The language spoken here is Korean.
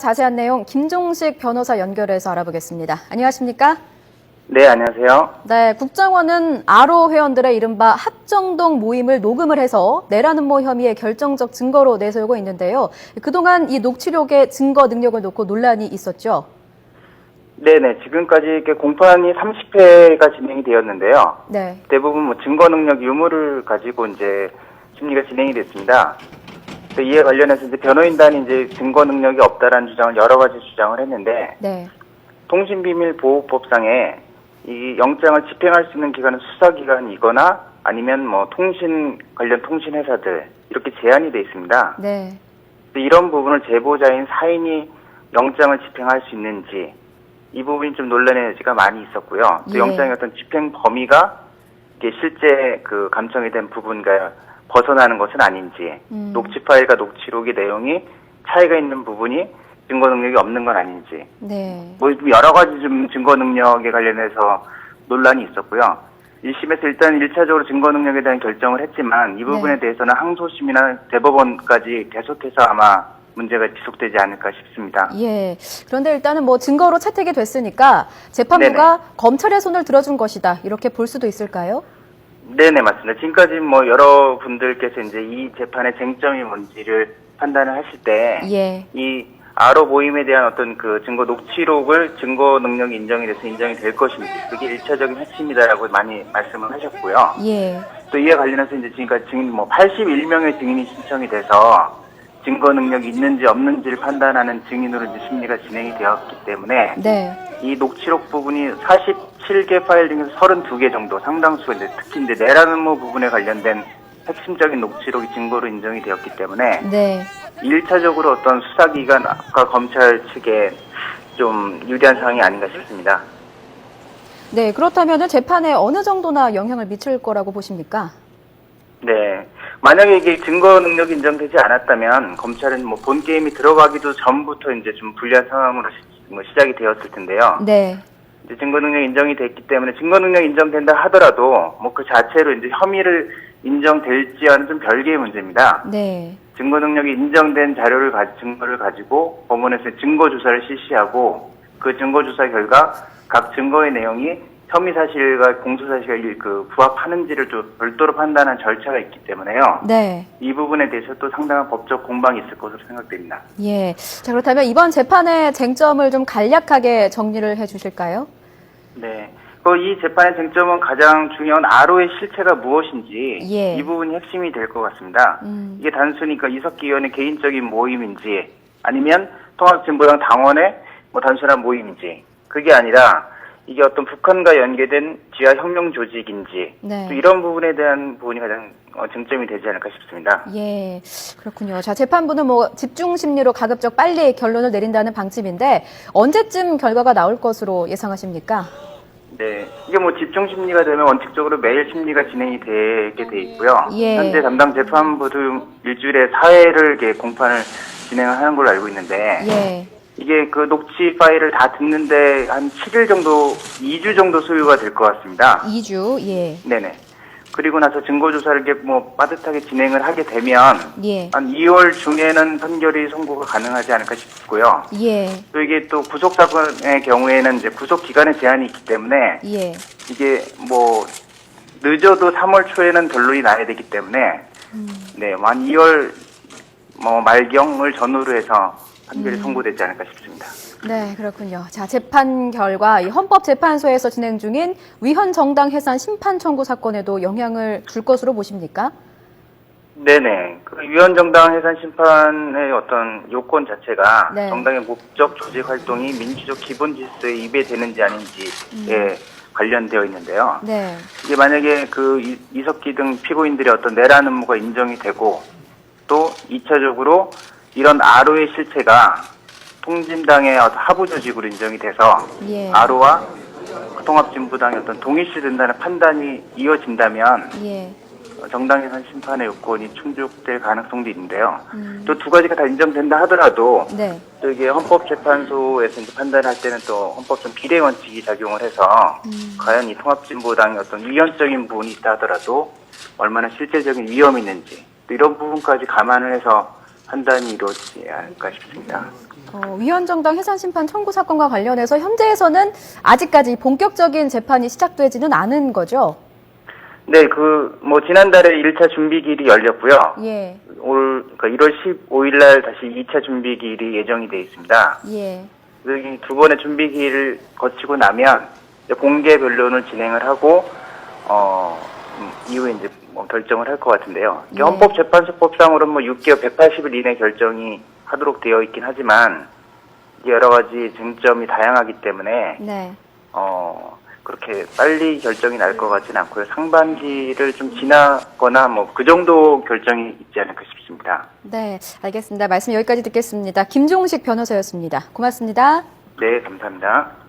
자세한 내용 김종식 변호사 연결해서 알아보겠습니다. 안녕하십니까? 네, 안녕하세요. 네, 국정원은 아로 회원들의 이른바 합정동 모임을 녹음을 해서 내란 음모 혐의의 결정적 증거로 내세우고 있는데요. 그동안 이 녹취록의 증거 능력을 놓고 논란이 있었죠? 네네, 지금까지 이렇게 공판이 30회가 진행이 되었는데요. 네. 대부분 뭐 증거 능력 유무를 가지고 이제 심리가 진행이 됐습니다. 이에 관련해서 이제 변호인단이 이제 증거 능력이 없다라는 주장을 여러 가지 주장을 했는데, 네. 통신비밀보호법상에 이 영장을 집행할 수 있는 기관은 수사기관이거나 아니면 뭐 관련 통신회사들 이렇게 제한이 돼 있습니다. 네. 이런 부분을 제보자인 사인이 영장을 집행할 수 있는지 이 부분이 좀 논란의 여지가 많이 있었고요. 또 예. 영장의 어떤 집행 범위가 이게 실제 그 감청이 된 부분과 벗어나는 것은 아닌지, 녹취 파일과 녹취록의 내용이 차이가 있는 부분이 증거 능력이 없는 건 아닌지, 네. 뭐 여러 가지 좀 증거 능력에 관련해서 논란이 있었고요. 1심에서 일단 1차적으로 증거 능력에 대한 결정을 했지만 이 부분에 네. 대해서는 항소심이나 대법원까지 계속해서 아마 문제가 지속되지 않을까 싶습니다. 예. 그런데 일단은 뭐 증거로 채택이 됐으니까 재판부가 검찰의 손을 들어준 것이다. 이렇게 볼 수도 있을까요? 네네, 맞습니다. 지금까지 뭐 여러분들께서 이제 이 재판의 쟁점이 뭔지를 판단을 하실 때, 예. 이 아로 모임에 대한 어떤 그 증거 녹취록을 증거 능력이 인정이 돼서 인정이 될 것인지, 그게 1차적인 핵심이다라고 많이 말씀을 하셨고요. 예. 또 이에 관련해서 이제 지금까지 증인 뭐 81명의 증인이 신청이 돼서 증거 능력이 있는지 없는지를 판단하는 증인으로 이제 심리가 진행이 되었기 때문에, 네. 이 녹취록 부분이 47개 파일 중에서 32개 정도, 상당수가 이제 특히 이제 내란 음모 부분에 관련된 핵심적인 녹취록이 증거로 인정이 되었기 때문에, 네. 1차적으로 어떤 수사기관과 검찰 측에 좀 유리한 상황이 아닌가 싶습니다. 네. 그렇다면 재판에 어느 정도나 영향을 미칠 거라고 보십니까? 네. 만약에 이게 증거 능력이 인정되지 않았다면 검찰은 뭐 본 게임이 들어가기도 전부터 이제 좀 불리한 상황으로 시작이 되었을 텐데요. 네. 이제 증거 능력 인정이 됐기 때문에 증거 능력 인정된다 하더라도 뭐 그 자체로 이제 혐의를 인정될지와는 좀 별개의 문제입니다. 네. 증거 능력이 인정된 증거를 가지고 법원에서 증거 조사를 실시하고 그 증거 조사 결과 각 증거의 내용이 혐의 사실과 공소 사실과 부합하는지를 좀 별도로 판단한 절차가 있기 때문에요. 네. 이 부분에 대해서 또 상당한 법적 공방이 있을 것으로 생각됩니다. 예. 자, 그렇다면 이번 재판의 쟁점을 좀 간략하게 정리를 해 주실까요? 네. 이 재판의 쟁점은 가장 중요한 아로의 실체가 무엇인지 예. 이 부분이 핵심이 될 것 같습니다. 이게 단순히 이석기 의원의 개인적인 모임인지 아니면 통합진보당 당원의 뭐 단순한 모임인지 그게 아니라 이게 어떤 북한과 연계된 지하 혁명 조직인지 네. 또 이런 부분에 대한 부분이 가장 쟁점이 되지 않을까 싶습니다. 예, 그렇군요. 자, 재판부는 뭐 집중 심리로 가급적 빨리 결론을 내린다는 방침인데 언제쯤 결과가 나올 것으로 예상하십니까? 네, 이게 뭐 집중 심리가 되면 원칙적으로 매일 심리가 진행이 되게 돼 있고요. 예. 현재 담당 재판부도 일주일에 4회를 이렇게 공판을 진행하는 걸로 알고 있는데 예. 이게 그 녹취 파일을 다 듣는데 한 7일 정도, 2주 정도 소요가 될 것 같습니다. 2주, 예. 네네. 그리고 나서 증거조사를 이렇게 뭐 빠듯하게 진행을 하게 되면 예. 한 2월 중에는 판결이 선고가 가능하지 않을까 싶고요. 예. 또 이게 또 구속사건의 경우에는 이제 구속기간의 제한이 있기 때문에 예. 이게 뭐 늦어도 3월 초에는 결론이 나야 되기 때문에 네, 한 2월 뭐 말경을 전후로 해서 판결이 선고되지 않을까 싶습니다. 네, 그렇군요. 자, 재판 결과 이 헌법재판소에서 진행 중인 위헌 정당 해산 심판 청구 사건에도 영향을 줄 것으로 보십니까? 네네. 그 위헌정당 해산 심판의 어떤 요건 자체가 네. 정당의 목적 조직 활동이 민주적 기본 질서에 위배되는지 아닌지에 관련되어 있는데요. 네. 이게 만약에 이석기 등 피고인들의 어떤 내란 음모가 인정이 되고 또 2차적으로 이런 아로의 실체가 통진당의 하부 조직으로 인정이 돼서 예. 아로와 통합진보당의 어떤 동일시된다는 판단이 이어진다면 예. 정당해산 심판의 요건이 충족될 가능성도 있는데요. 또 두 가지가 다 인정된다 하더라도 네. 또 이게 헌법재판소에서 이제 판단할 때는 또 헌법상 비례 원칙이 작용을 해서 과연 이 통합진보당의 어떤 위헌적인 부분이 있다 하더라도 얼마나 실질적인 위험이 있는지 또 이런 부분까지 감안을 해서 판단이 이루어지지 않을까 싶습니다. 위헌정당 해산심판 청구 사건과 관련해서 현재에서는 아직까지 본격적인 재판이 시작되지는 않은 거죠? 네, 지난달에 1차 준비기일이 열렸고요. 예. 그러니까 1월 15일 날 다시 2차 준비기일이 예정이 되어 있습니다. 예. 이 두 번의 준비기일을 거치고 나면 이제 공개 변론을 진행을 하고, 이후에 이제 결정을 할 것 같은데요. 이게 네. 헌법재판소법상으로는 6개월 180일 이내 결정이 하도록 되어 있긴 하지만, 여러 가지 쟁점이 다양하기 때문에, 네. 그렇게 빨리 결정이 날 것 같지는 않고요. 상반기를 좀 지나거나 그 정도 결정이 있지 않을까 싶습니다. 네, 알겠습니다. 말씀 여기까지 듣겠습니다. 김종식 변호사였습니다. 고맙습니다. 네, 감사합니다.